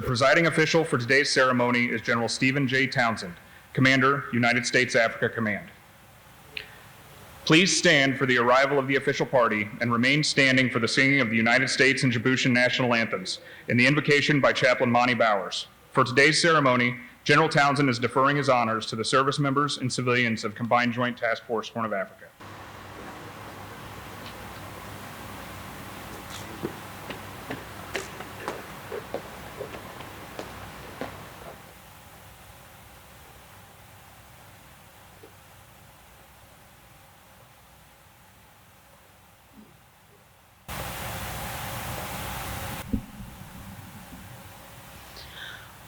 The presiding official for today's ceremony is General Stephen J. Townsend, Commander, United States Africa Command. Please stand for the arrival of the official party and remain standing for the singing of the United States and Djiboutian national anthems and the invocation by Chaplain Monty Bowers. For today's ceremony, General Townsend is deferring his honors to the service members and civilians of Combined Joint Task Force Horn of Africa.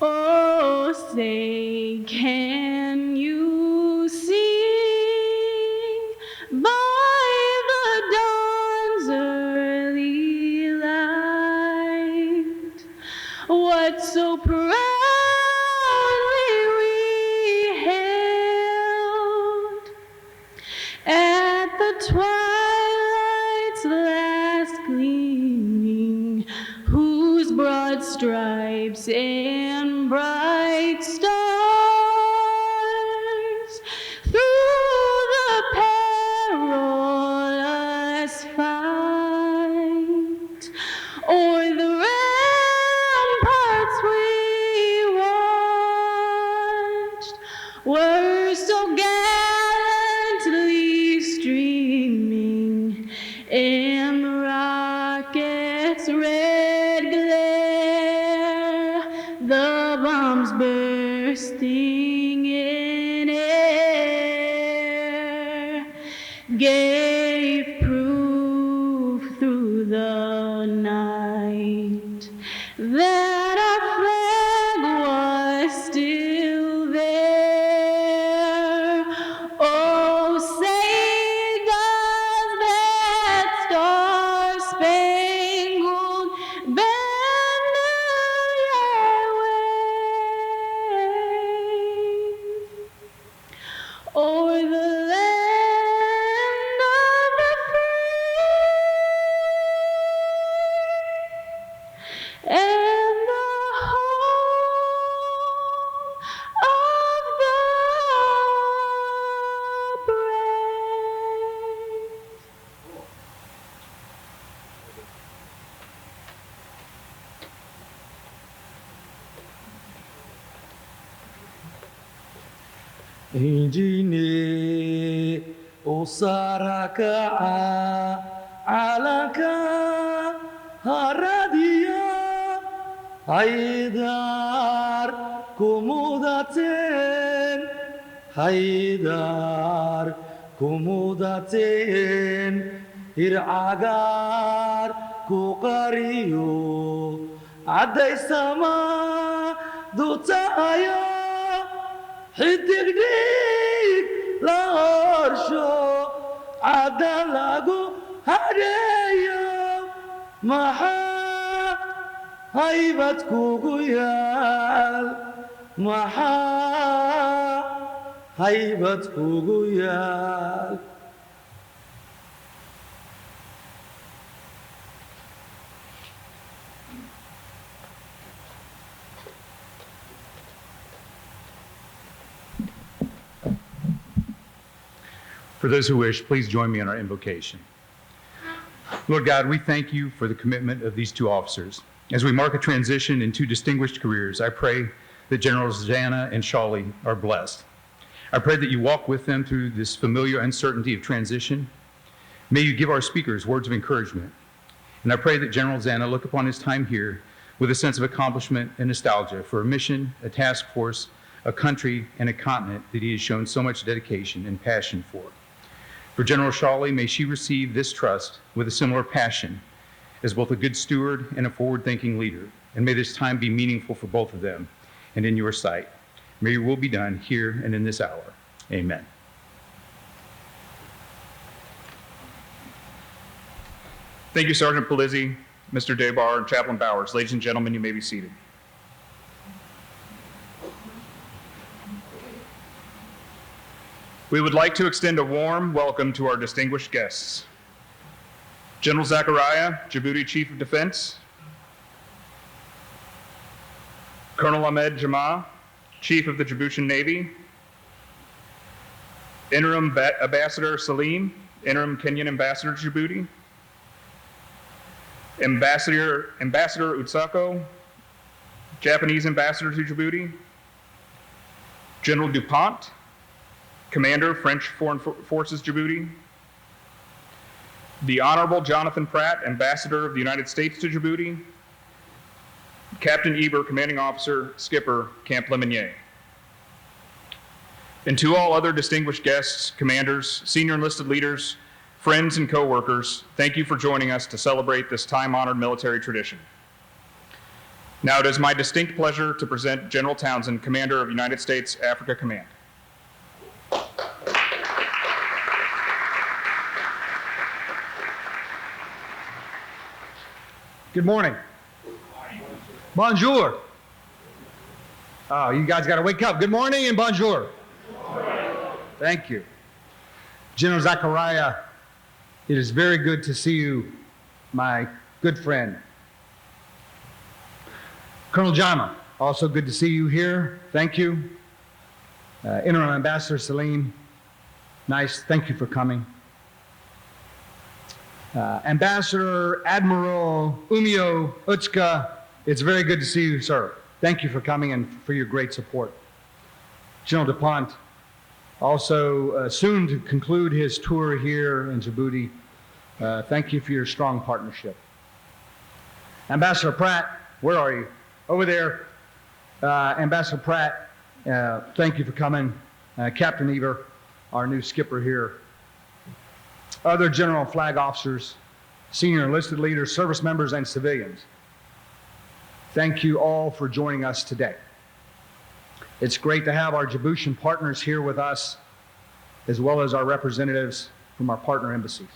Oh, say, can you sing by the dawn's early light what so proudly we hailed at the twilight's last gleaming, whose broad stripes and bright stars through the perilous fight o'er the ramparts we watched were so gallantly streaming, and the rockets' red glare, the bombs bursting in air, gave proof through the night that our flag was still there. Oh, say does that star-spangled banner yet wave o'er the land of the free and the home of the brave. Injini usaraka alaka haradia haidar kumudaten iragar kukariyo aday sama dutayo xidigdhig la horsho cadda lagu hadheeyo maxaa haybad kugu yaal maxaa haybad kugu yaal. For those who wish, please join me in our invocation. Lord God, we thank you for the commitment of these two officers. As we mark a transition in two distinguished careers, I pray that Generals Zana and Shawley are blessed. I pray that you walk with them through this familiar uncertainty of transition. May you give our speakers words of encouragement. And I pray that General Zana look upon his time here with a sense of accomplishment and nostalgia for a mission, a task force, a country, and a continent that he has shown so much dedication and passion for. For General Shawley, may she receive this trust with a similar passion as both a good steward and a forward-thinking leader. And may this time be meaningful for both of them and in your sight. May your will be done here and in this hour. Amen. Thank you, Sergeant Polizzi, Mr. Debar, and Chaplain Bowers. Ladies and gentlemen, you may be seated. We would like to extend a warm welcome to our distinguished guests. General Zachariah, Djibouti Chief of Defense. Colonel Ahmed Jama, Chief of the Djiboutian Navy, Interim Ambassador Salim, Interim Kenyan Ambassador to Djibouti, Ambassador Utsako, Japanese Ambassador to Djibouti, General Dupont, Commander, French Foreign Forces Djibouti, the Honorable Jonathan Pratt, Ambassador of the United States to Djibouti, Captain Eber, Commanding Officer, Skipper, Camp Lemonnier. And to all other distinguished guests, commanders, senior enlisted leaders, friends, and co-workers, thank you for joining us to celebrate this time-honored military tradition. Now it is my distinct pleasure to present General Townsend, Commander of United States Africa Command. Good morning. Bonjour. Oh, you guys got to wake up. Good morning and bonjour. Thank you. General Zachariah, it is very good to see you, my good friend. Colonel Jama, also good to see you here. Thank you. Interim Ambassador Salim, nice. Thank you for coming. Ambassador Admiral Umio Utska, it's very good to see you, sir. Thank you for coming and for your great support. General DuPont, also soon to conclude his tour here in Djibouti. Thank you for your strong partnership. Ambassador Pratt, where are you? Over there. Ambassador Pratt, thank you for coming. Captain Eber, our new skipper here. Other general flag officers, senior enlisted leaders, service members, and civilians. Thank you all for joining us today. It's great to have our Djiboutian partners here with us, as well as our representatives from our partner embassies.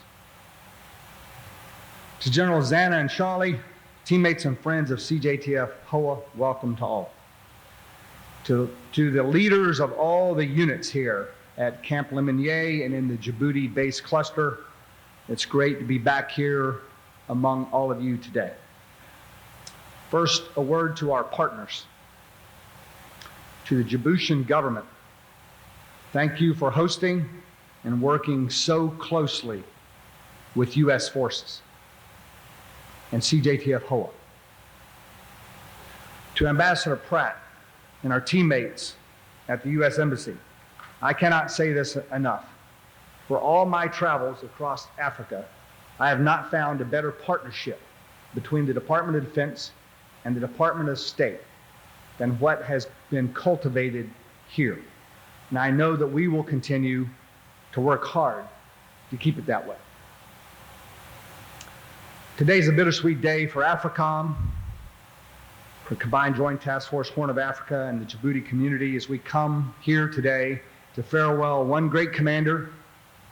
To General Zana and Shawley, teammates and friends of CJTF-HOA, welcome to all. To the leaders of all the units here at Camp Lemonnier and in the Djibouti base cluster, it's great to be back here among all of you today. First, a word to our partners. To the Djiboutian government, thank you for hosting and working so closely with U.S. forces and CJTF-HOA. To Ambassador Pratt and our teammates at the U.S. Embassy, I cannot say this enough. For all my travels across Africa, I have not found a better partnership between the Department of Defense and the Department of State than what has been cultivated here. And I know that we will continue to work hard to keep it that way. Today's a bittersweet day for AFRICOM, for Combined Joint Task Force Horn of Africa and the Djibouti community as we come here today to farewell one great commander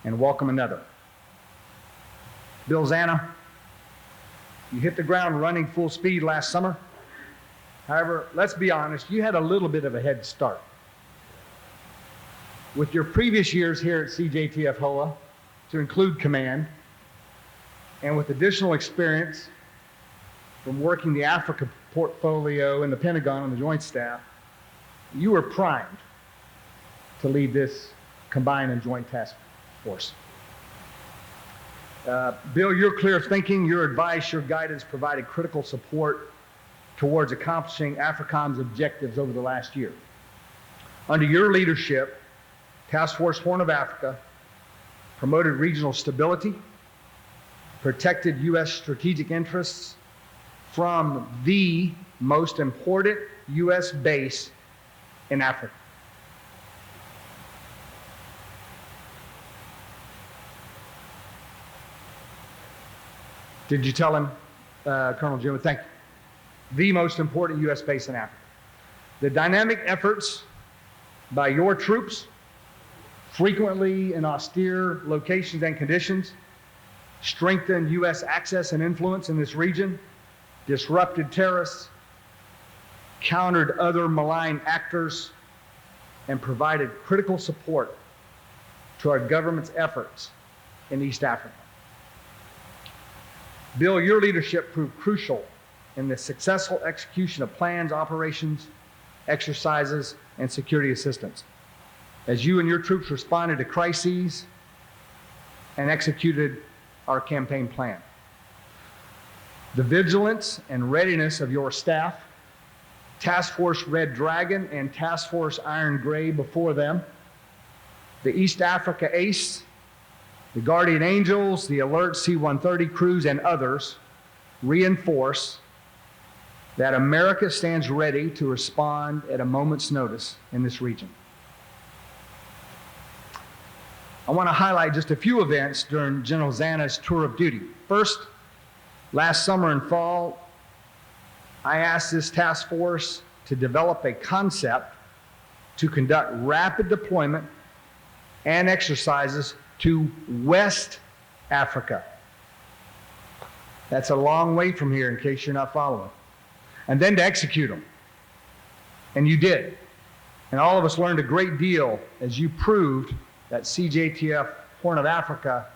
and welcome another. Bill Zana, you hit the ground running full speed last summer. However, let's be honest, you had a little bit of a head start. With your previous years here at CJTF-HOA, to include command, and with additional experience from working the Africa portfolio in the Pentagon on the Joint Staff, you were primed to lead this Combined and Joint Task Force. Bill, your clear thinking, your advice, your guidance provided critical support towards accomplishing AFRICOM's objectives over the last year. Under your leadership, Task Force Horn of Africa promoted regional stability, protected U.S. strategic interests from the most important U.S. base in Africa. Did you tell him, Colonel Jim? Thank you. The most important U.S. base in Africa. The dynamic efforts by your troops, frequently in austere locations and conditions, strengthened U.S. access and influence in this region, disrupted terrorists, countered other malign actors, and provided critical support to our government's efforts in East Africa. Bill, your leadership proved crucial in the successful execution of plans, operations, exercises, and security assistance, as you and your troops responded to crises and executed our campaign plan. The vigilance and readiness of your staff, Task Force Red Dragon and Task Force Iron Gray before them, the East Africa ACE, the Guardian Angels, the Alert C-130 crews, and others reinforce that America stands ready to respond at a moment's notice in this region. I want to highlight just a few events during General Zana's tour of duty. First, last summer and fall, I asked this task force to develop a concept to conduct rapid deployment and exercises to West Africa. That's a long way from here in case you're not following. And then to execute them. And you did. And all of us learned a great deal as you proved that CJTF Horn of Africa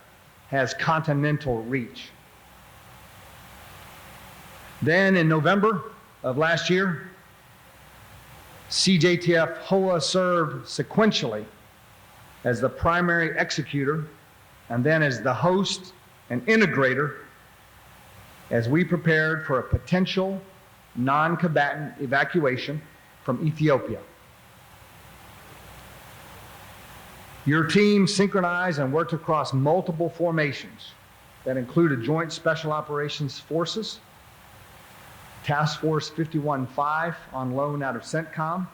has continental reach. Then in November of last year, CJTF-HOA served sequentially as the primary executor and then as the host and integrator as we prepared for a potential non-combatant evacuation from Ethiopia. Your team synchronized and worked across multiple formations that included Joint Special Operations Forces, Task Force 51-5 on loan out of CENTCOM,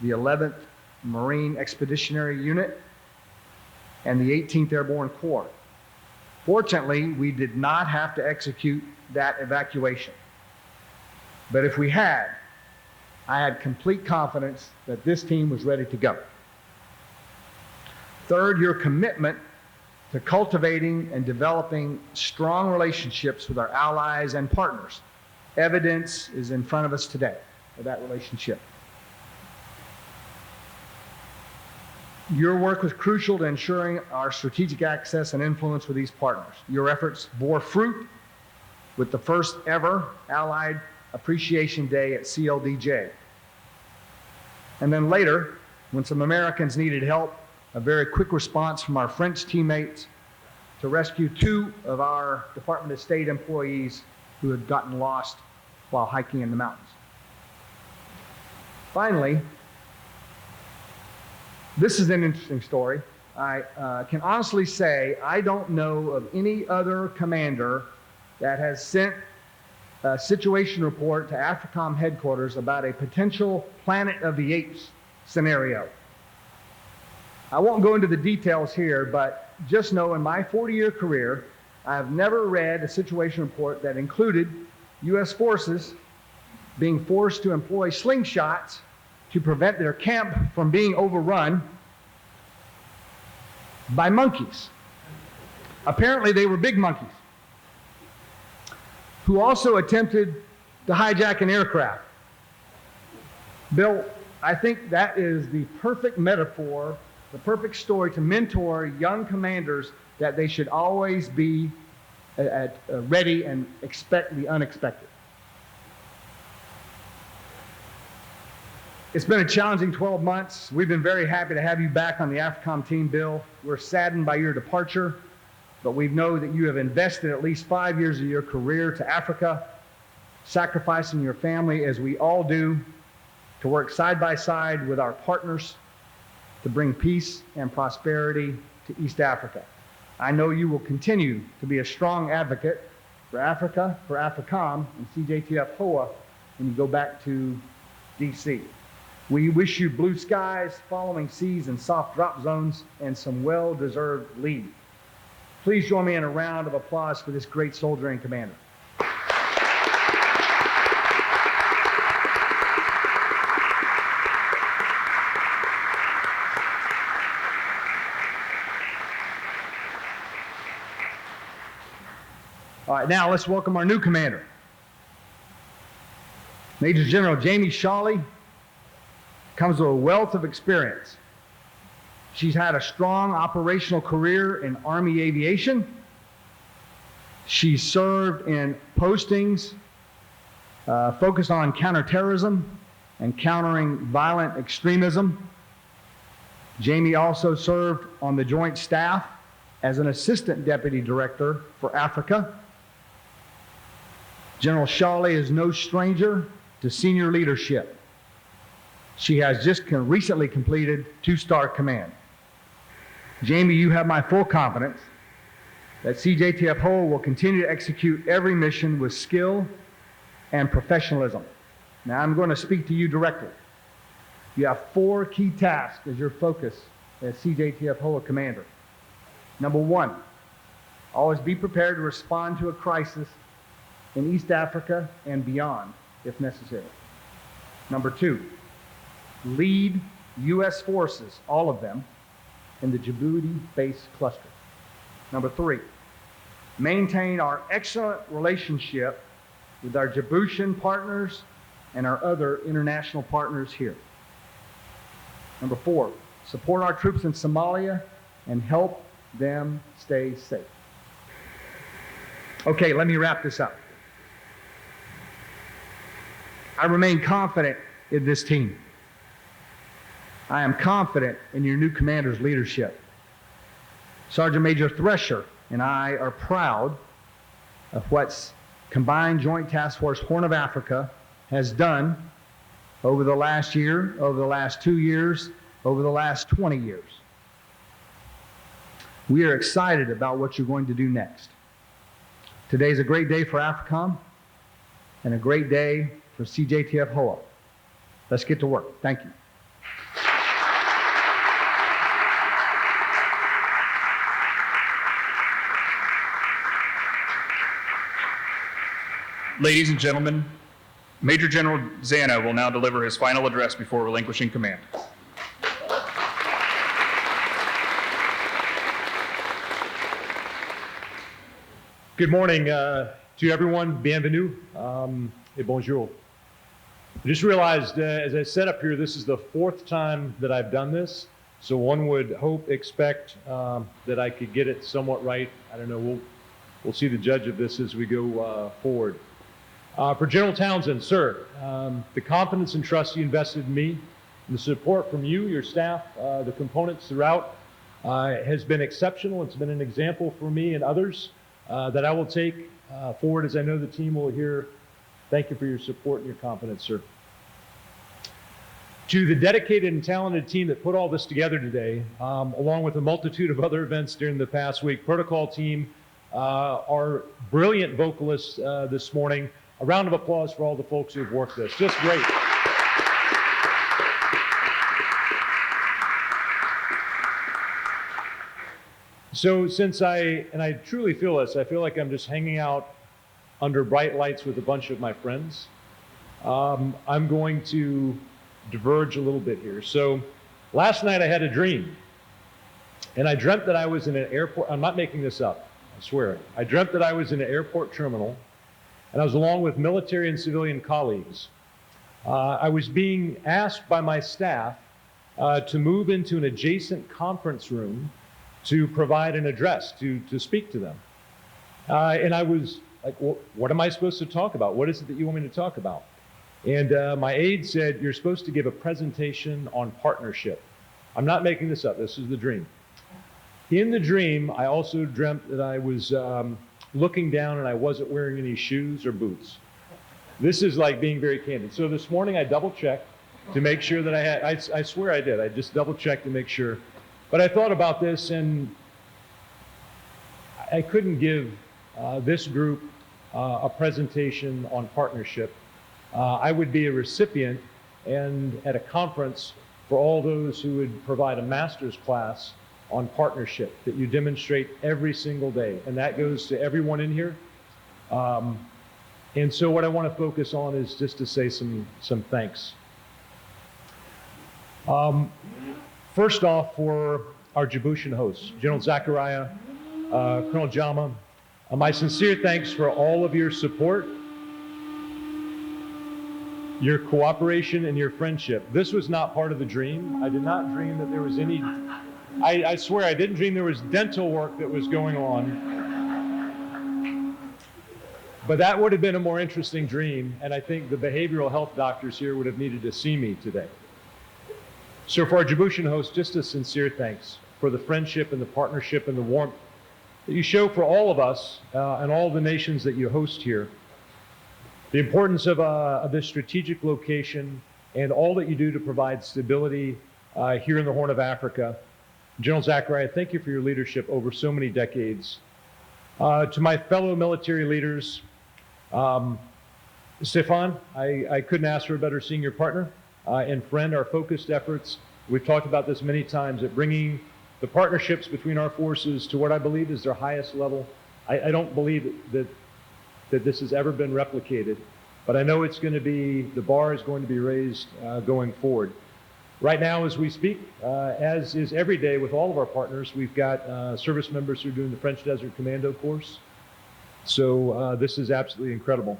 the 11th Marine Expeditionary Unit, and the 18th Airborne Corps. Fortunately, we did not have to execute that evacuation. But if we had, I had complete confidence that this team was ready to go. Third, your commitment to cultivating and developing strong relationships with our allies and partners. Evidence is in front of us today of that relationship. Your work was crucial to ensuring our strategic access and influence with these partners. Your efforts bore fruit with the first ever Allied Appreciation Day at CLDJ. And then later, when some Americans needed help, a very quick response from our French teammates to rescue 2 of our Department of State employees who had gotten lost while hiking in the mountains. Finally, this is an interesting story. I can honestly say I don't know of any other commander that has sent a situation report to AFRICOM headquarters about a potential Planet of the Apes scenario. I won't go into the details here, but just know in my 40-year career, I have never read a situation report that included U.S. forces being forced to employ slingshots to prevent their camp from being overrun by monkeys. Apparently, they were big monkeys who also attempted to hijack an aircraft. Bill, I think that is the perfect metaphor, the perfect story to mentor young commanders that they should always be ready and expect the unexpected. It's been a challenging 12 months. We've been very happy to have you back on the AFRICOM team, Bill. We're saddened by your departure, but we know that you have invested at least 5 years of your career to Africa, sacrificing your family, as we all do, to work side by side with our partners to bring peace and prosperity to East Africa. I know you will continue to be a strong advocate for Africa, for AFRICOM, and CJTF-HOA when you go back to D.C. We wish you blue skies, following seas, and soft drop zones, and some well-deserved leave. Please join me in a round of applause for this great soldier and commander. All right, now let's welcome our new commander. Major General Jami Shawley comes with a wealth of experience. She's had a strong operational career in Army aviation. She served in postings focused on counterterrorism and countering violent extremism. Jami also served on the Joint Staff as an Assistant Deputy Director for Africa. General Shawley is no stranger to senior leadership. She has just recently completed 2-star command. Jami, you have my full confidence that CJTF-HOA will continue to execute every mission with skill and professionalism. Now I'm going to speak to you directly. You have 4 key tasks as your focus as CJTF-HOA commander. Number 1, always be prepared to respond to a crisis in East Africa and beyond if necessary. Number 2, lead U.S. forces, all of them, in the Djibouti base cluster. Number 3, maintain our excellent relationship with our Djiboutian partners and our other international partners here. Number 4, support our troops in Somalia and help them stay safe. Okay, let me wrap this up. I remain confident in this team. I am confident in your new commander's leadership. Sergeant Major Thresher and I are proud of what Combined Joint Task Force Horn of Africa has done over the last year, over the last 2 years, over the last 20 years. We are excited about what you're going to do next. Today's a great day for AFRICOM and a great day for CJTF-HOA. Let's get to work. Thank you. Ladies and gentlemen, Major General Zana will now deliver his final address before relinquishing command. Good morning to everyone. Bienvenue et bonjour. I just realized as I set up here, this is the 4th time that I've done this. So one would expect that I could get it somewhat right. I don't know. We'll see the judge of this as we go forward. For General Townsend, sir, the confidence and trust you invested in me, and the support from you, your staff, the components throughout has been exceptional. It's been an example for me and others that I will take forward as I know the team will hear. Thank you for your support and your confidence, sir. To the dedicated and talented team that put all this together today, along with a multitude of other events during the past week, protocol team, our brilliant vocalists this morning, a round of applause for all the folks who have worked this. Just great. So since I truly feel this, I feel like I'm just hanging out under bright lights with a bunch of my friends. I'm going to diverge a little bit here. So last night I had a dream, and I dreamt that I was in an airport. I'm not making this up, I swear. I dreamt that I was in an airport terminal, and I was along with military and civilian colleagues. I was being asked by my staff to move into an adjacent conference room to provide an address, to speak to them. And I was like, well, what am I supposed to talk about? What is it that you want me to talk about? And my aide said, you're supposed to give a presentation on partnership. I'm not making this up, this is the dream. In the dream, I also dreamt that I was looking down and I wasn't wearing any shoes or boots. This is like being very candid. So this morning I double checked to make sure that I had, I swear I did, I just double checked to make sure. But I thought about this and I couldn't give this group a presentation on partnership. I would be a recipient and at a conference for all those who would provide a master's class on partnership that you demonstrate every single day. And that goes to everyone in here. And so what I want to focus on is just to say some thanks. First off, for our Djiboutian hosts, General Zachariah, Colonel Jama, my sincere thanks for all of your support, your cooperation, and your friendship. This was not part of the dream. I did not dream that there was any, I swear I didn't dream there was dental work that was going on. But that would have been a more interesting dream, and I think the behavioral health doctors here would have needed to see me today. So for our Djiboutian hosts, just a sincere thanks for the friendship and the partnership and the warmth that you show for all of us and all the nations that you host here. The importance of this strategic location and all that you do to provide stability here in the Horn of Africa. General Zachariah, thank you for your leadership over so many decades. To my fellow military leaders, Stefan, I couldn't ask for a better senior partner and friend. Our focused efforts, we've talked about this many times, at bringing the partnerships between our forces to what I believe is their highest level. I don't believe that this has ever been replicated, but I know it's going to be, the bar is going to be raised going forward. Right now, as we speak, as is every day with all of our partners, we've got service members who are doing the French Desert Commando course. So this is absolutely incredible.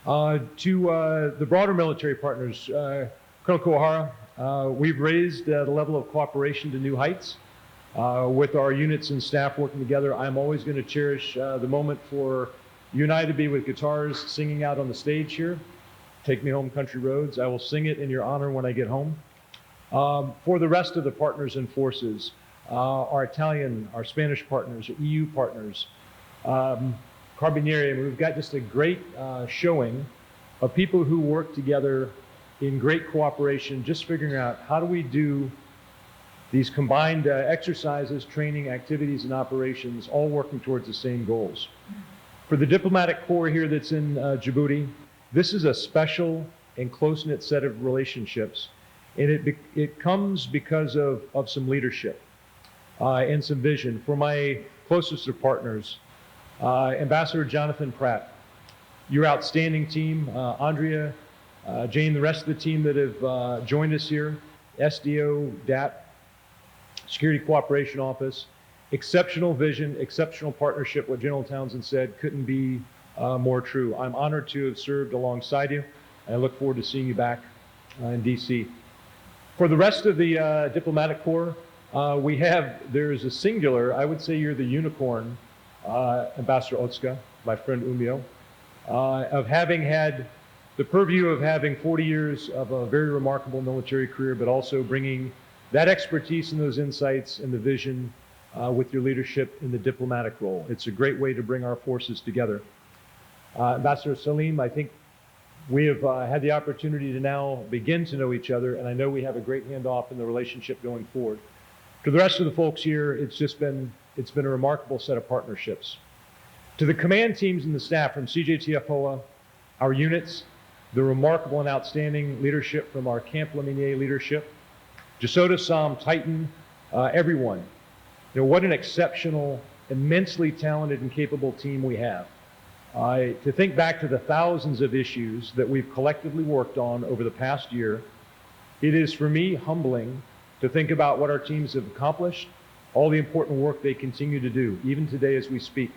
To the broader military partners, Colonel Kuwahara, we've raised the level of cooperation to new heights with our units and staff working together. I'm always going to cherish the moment for you and I to be with guitars singing out on the stage here. Take Me Home, Country Roads. I will sing it in your honor when I get home. For the rest of the partners and forces, our Italian, our Spanish partners, our EU partners, Carabinieri, we've got just a great showing of people who work together in great cooperation, just figuring out how do we do these combined exercises, training, activities, and operations, all working towards the same goals. For the diplomatic corps here that's in Djibouti, this is a special and close-knit set of relationships, and it comes because of some leadership and some vision. For my closest of partners, Ambassador Jonathan Pratt, your outstanding team, Andrea, Jane, the rest of the team that have joined us here, SDO, DAP, Security Cooperation Office, exceptional vision, exceptional partnership. What General Townsend said couldn't be more true. I'm honored to have served alongside you, and I look forward to seeing you back in DC. For the rest of the diplomatic corps, there's a singular, I would say you're the unicorn, Ambassador Otska, my friend Umio, of having had the purview of having 40 years of a very remarkable military career, but also bringing that expertise and those insights and the vision with your leadership in the diplomatic role. It's a great way to bring our forces together. Ambassador Salim, I think we have had the opportunity to now begin to know each other, and I know we have a great handoff in the relationship going forward. To the rest of the folks here, it's been a remarkable set of partnerships. To the command teams and the staff from CJTF-HOA, our units, the remarkable and outstanding leadership from our Camp Lemonnier leadership, Jasota, Sam, Titan, everyone. You know, what an exceptional, immensely talented and capable team we have. To think back to the thousands of issues that we've collectively worked on over the past year, it is for me humbling to think about what our teams have accomplished, all the important work they continue to do, even today as we speak.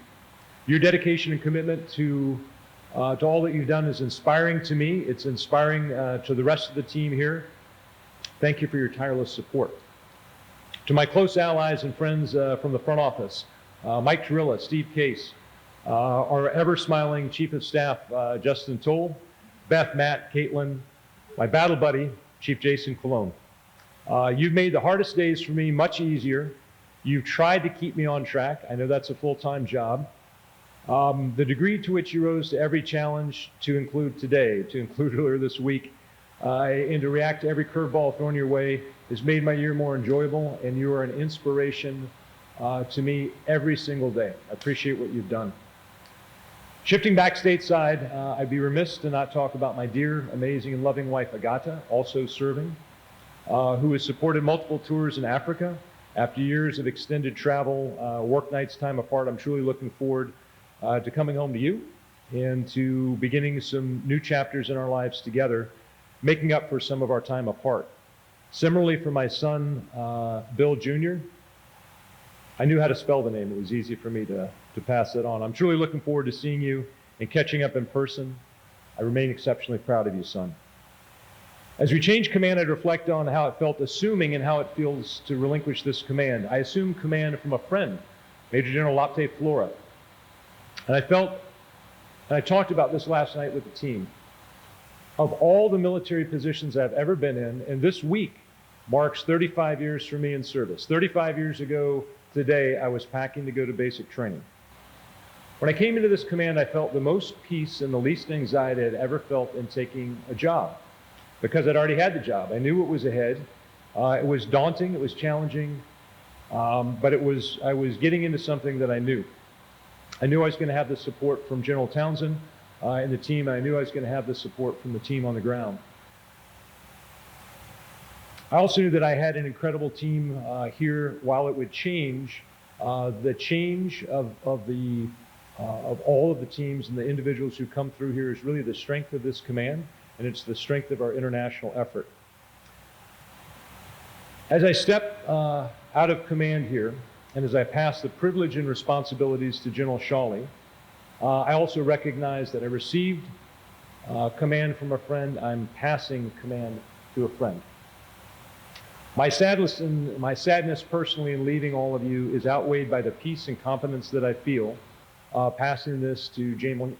Your dedication and commitment to all that you've done is inspiring to me. It's inspiring to the rest of the team here. Thank you for your tireless support. To my close allies and friends from the front office, Mike Torilla, Steve Case, our ever-smiling Chief of Staff, Justin Toll, Beth, Matt, Caitlin, my battle buddy, Chief Jason Colon. You've made the hardest days for me much easier. You've tried to keep me on track. I know that's a full-time job. The degree to which you rose to every challenge, to include today, to include earlier this week, and to react to every curveball thrown your way has made my year more enjoyable, and you are an inspiration to me every single day. I appreciate what you've done. Shifting back stateside, I'd be remiss to not talk about my dear, amazing, and loving wife, Agata, also serving, who has supported multiple tours in Africa. After years of extended travel, work nights, time apart, I'm truly looking forward to coming home to you and to beginning some new chapters in our lives together, making up for some of our time apart. Similarly, for my son, Bill Jr., I knew how to spell the name. It was easy for me to pass that on. I'm truly looking forward to seeing you and catching up in person. I remain exceptionally proud of you, son. As we change command, I'd reflect on how it felt assuming and how it feels to relinquish this command. I assumed command from a friend, Major General Lapte Flora. And I felt and I talked about this last night with the team, of all the military positions I've ever been in, and this week marks 35 years for me in service. 35 years ago today, I was packing to go to basic training. When I came into this command, I felt the most peace and the least anxiety I'd ever felt in taking a job, because I'd already had the job. I knew what was ahead. It was daunting, it was challenging, but I was getting into something that I knew. I knew I was going to have the support from General Townsend and the team. I knew I was going to have the support from the team on the ground. I also knew that I had an incredible team here. While it would change, the change of all of the teams and the individuals who come through here is really the strength of this command, and it's the strength of our international effort. As I step out of command here, and as I pass the privilege and responsibilities to General Shawley, I also recognize that I received command from a friend. I'm passing command to a friend. My sadness personally in leaving all of you is outweighed by the peace and confidence that I feel passing this to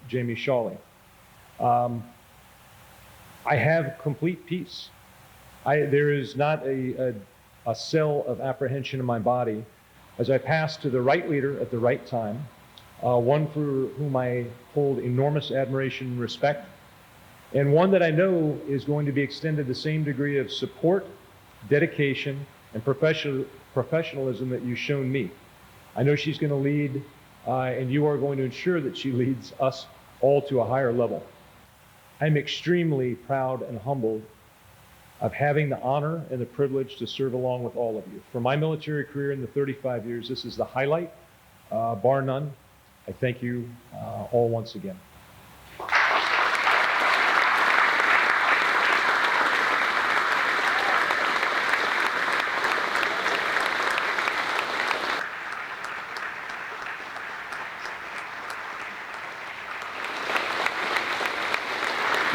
Jami Shawley. I have complete peace. There is not a cell of apprehension in my body as I pass to the right leader at the right time, one for whom I hold enormous admiration and respect, and one that I know is going to be extended the same degree of support, dedication, and professionalism that you've shown me. I know she's going to lead, and you are going to ensure that she leads us all to a higher level. I'm extremely proud and humbled of having the honor and the privilege to serve along with all of you. For my military career in the 35 years, this is the highlight, bar none. I thank you all once again.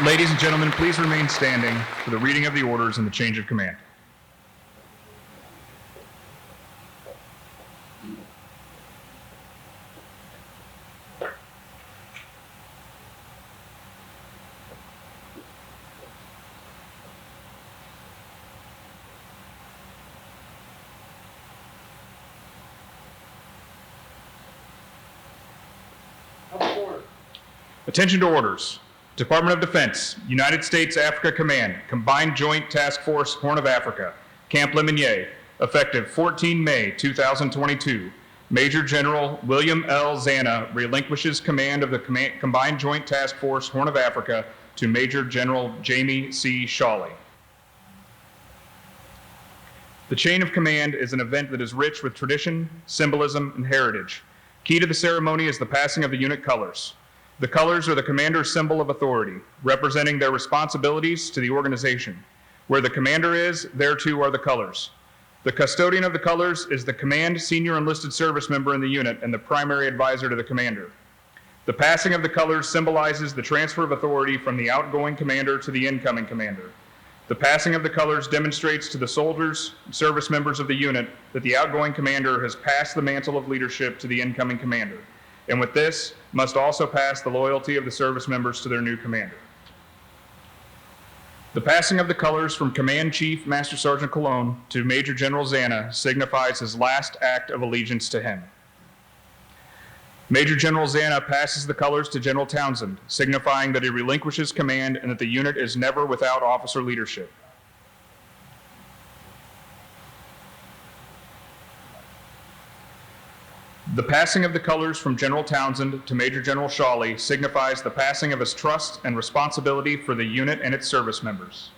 Ladies and gentlemen, please remain standing for the reading of the orders and the change of command. Attention to orders. Department of Defense, United States Africa Command, Combined Joint Task Force, Horn of Africa, Camp Lemonnier, effective 14 May 2022. Major General William L. Zana relinquishes command of the Combined Joint Task Force, Horn of Africa, to Major General Jami C. Shawley. The chain of command is an event that is rich with tradition, symbolism, and heritage. Key to the ceremony is the passing of the unit colors. The colors are the commander's symbol of authority, representing their responsibilities to the organization. Where the commander is, there too are the colors. The custodian of the colors is the command senior enlisted service member in the unit and the primary advisor to the commander. The passing of the colors symbolizes the transfer of authority from the outgoing commander to the incoming commander. The passing of the colors demonstrates to the soldiers and service members of the unit that the outgoing commander has passed the mantle of leadership to the incoming commander, and with this, must also pass the loyalty of the service members to their new commander. The passing of the colors from Command Chief Master Sergeant Cologne to Major General Zana signifies his last act of allegiance to him. Major General Zana passes the colors to General Townsend, signifying that he relinquishes command and that the unit is never without officer leadership. The passing of the colors from General Townsend to Major General Shawley signifies the passing of his trust and responsibility for the unit and its service members.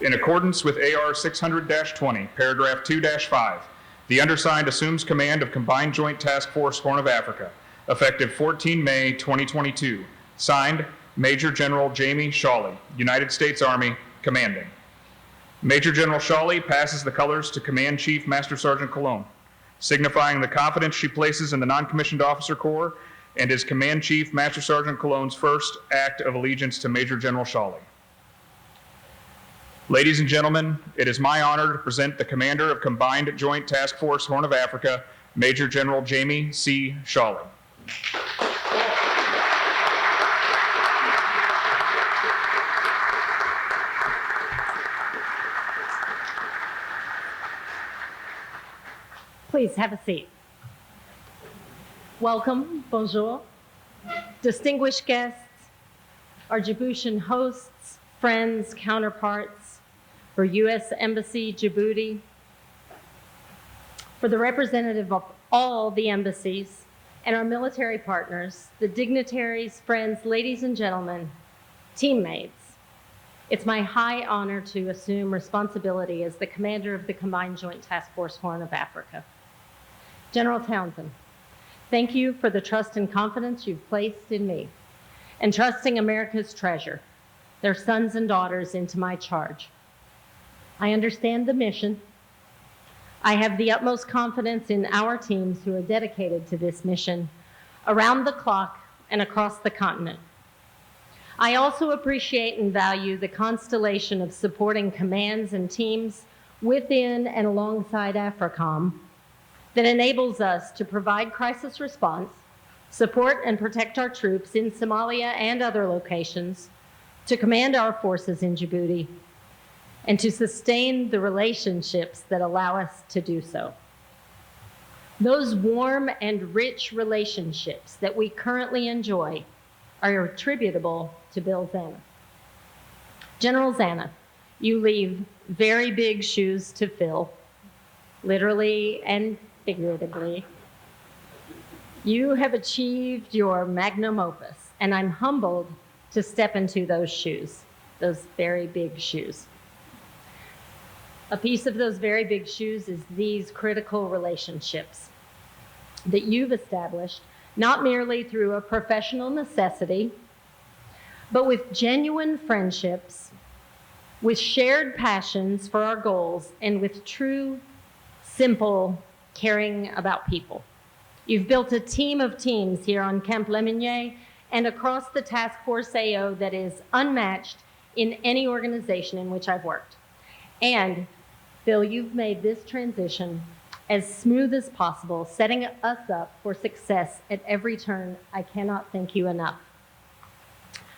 In accordance with AR 600-20, paragraph 2-5, the undersigned assumes command of Combined Joint Task Force Horn of Africa, effective 14 May 2022. Signed, Major General Jami Shawley, United States Army, commanding. Major General Shawley passes the colors to Command Chief Master Sergeant Cologne, signifying the confidence she places in the Non-Commissioned Officer Corps and is Command Chief Master Sergeant Cologne's first act of allegiance to Major General Shawley. Ladies and gentlemen, it is my honor to present the Commander of Combined Joint Task Force Horn of Africa, Major General Jami C. Shawley. Please have a seat. Welcome, bonjour. Distinguished guests, our Djiboutian hosts, friends, counterparts, for U.S. Embassy Djibouti, for the representative of all the embassies and our military partners, the dignitaries, friends, ladies and gentlemen, teammates. It's my high honor to assume responsibility as the commander of the Combined Joint Task Force Horn of Africa. General Townsend, thank you for the trust and confidence you've placed in me and trusting America's treasure, their sons and daughters, into my charge. I understand the mission. I have the utmost confidence in our teams who are dedicated to this mission around the clock and across the continent. I also appreciate and value the constellation of supporting commands and teams within and alongside AFRICOM that enables us to provide crisis response, support and protect our troops in Somalia and other locations, to command our forces in Djibouti, and to sustain the relationships that allow us to do so. Those warm and rich relationships that we currently enjoy are attributable to Bill Zana. General Zana, you leave very big shoes to fill, literally and figuratively. You have achieved your magnum opus, and I'm humbled to step into those shoes, those very big shoes. A piece of those very big shoes is these critical relationships that you've established, not merely through a professional necessity, but with genuine friendships, with shared passions for our goals, and with true, simple caring about people. You've built a team of teams here on Camp Lemonnier and across the Task Force AO that is unmatched in any organization in which I've worked. And Bill, you've made this transition as smooth as possible, setting us up for success at every turn. I cannot thank you enough.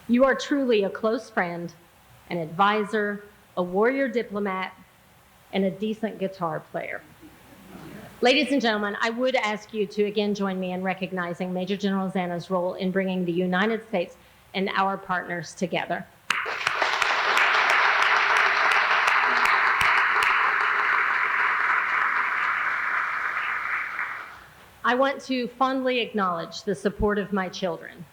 You are truly a close friend, an advisor, a warrior diplomat, and a decent guitar player. Ladies and gentlemen, I would ask you to again join me in recognizing Major General Zana's role in bringing the United States and our partners together. I want to fondly acknowledge the support of my children.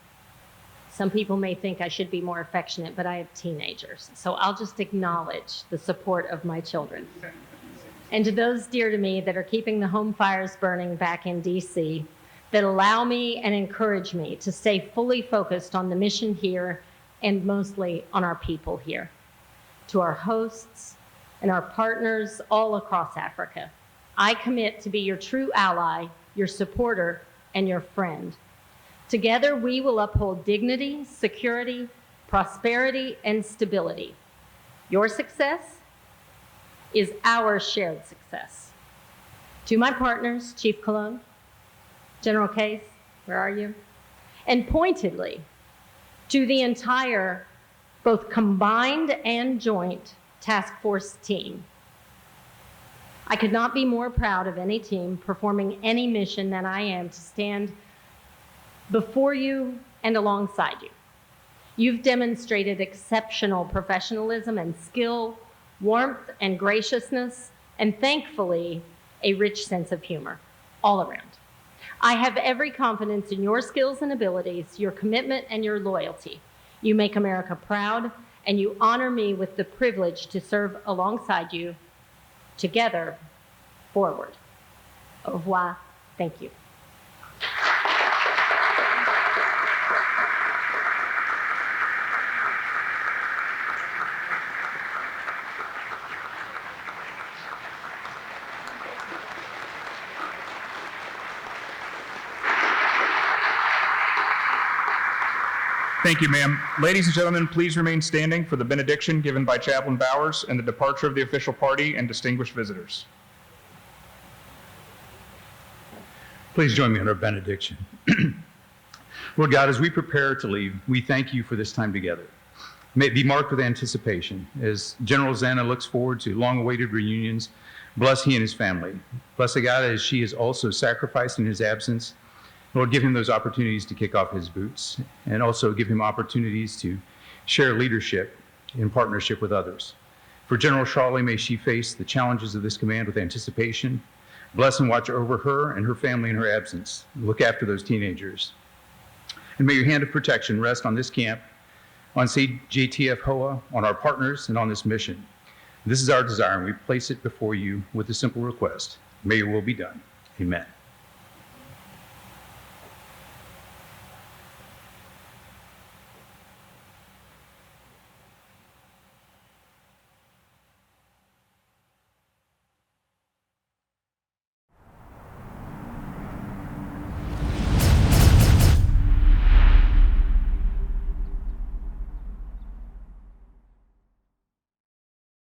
Some people may think I should be more affectionate, but I have teenagers, so I'll just acknowledge the support of my children. And to those dear to me that are keeping the home fires burning back in DC, that allow me and encourage me to stay fully focused on the mission here and mostly on our people here. To our hosts and our partners all across Africa, I commit to be your true ally, your supporter, and your friend. Together, we will uphold dignity, security, prosperity, and stability. Your success is our shared success. To my partners, Chief Cologne, General Case, where are you? And pointedly, to the entire, both combined and joint task force team. I could not be more proud of any team performing any mission than I am to stand before you and alongside you. You've demonstrated exceptional professionalism and skill, warmth and graciousness, and thankfully, a rich sense of humor all around. I have every confidence in your skills and abilities, your commitment and your loyalty. You make America proud, and you honor me with the privilege to serve alongside you. Together, forward. Au revoir. Thank you. Thank you, ma'am. Ladies and gentlemen, please remain standing for the benediction given by Chaplain Bowers and the departure of the official party and distinguished visitors. Please join me in our benediction. Lord God, as we prepare to leave, we thank you for this time together. May it be marked with anticipation as General Zana looks forward to long-awaited reunions. Bless he and his family. Bless the God as she is also sacrificed in his absence. Lord, give him those opportunities to kick off his boots and also give him opportunities to share leadership in partnership with others. For General Shawley, may she face the challenges of this command with anticipation. Bless and watch over her and her family in her absence. Look after those teenagers. And may your hand of protection rest on this camp, on CJTF-HOA, on our partners, and on this mission. This is our desire, and we place it before you with a simple request. May your will be done. Amen.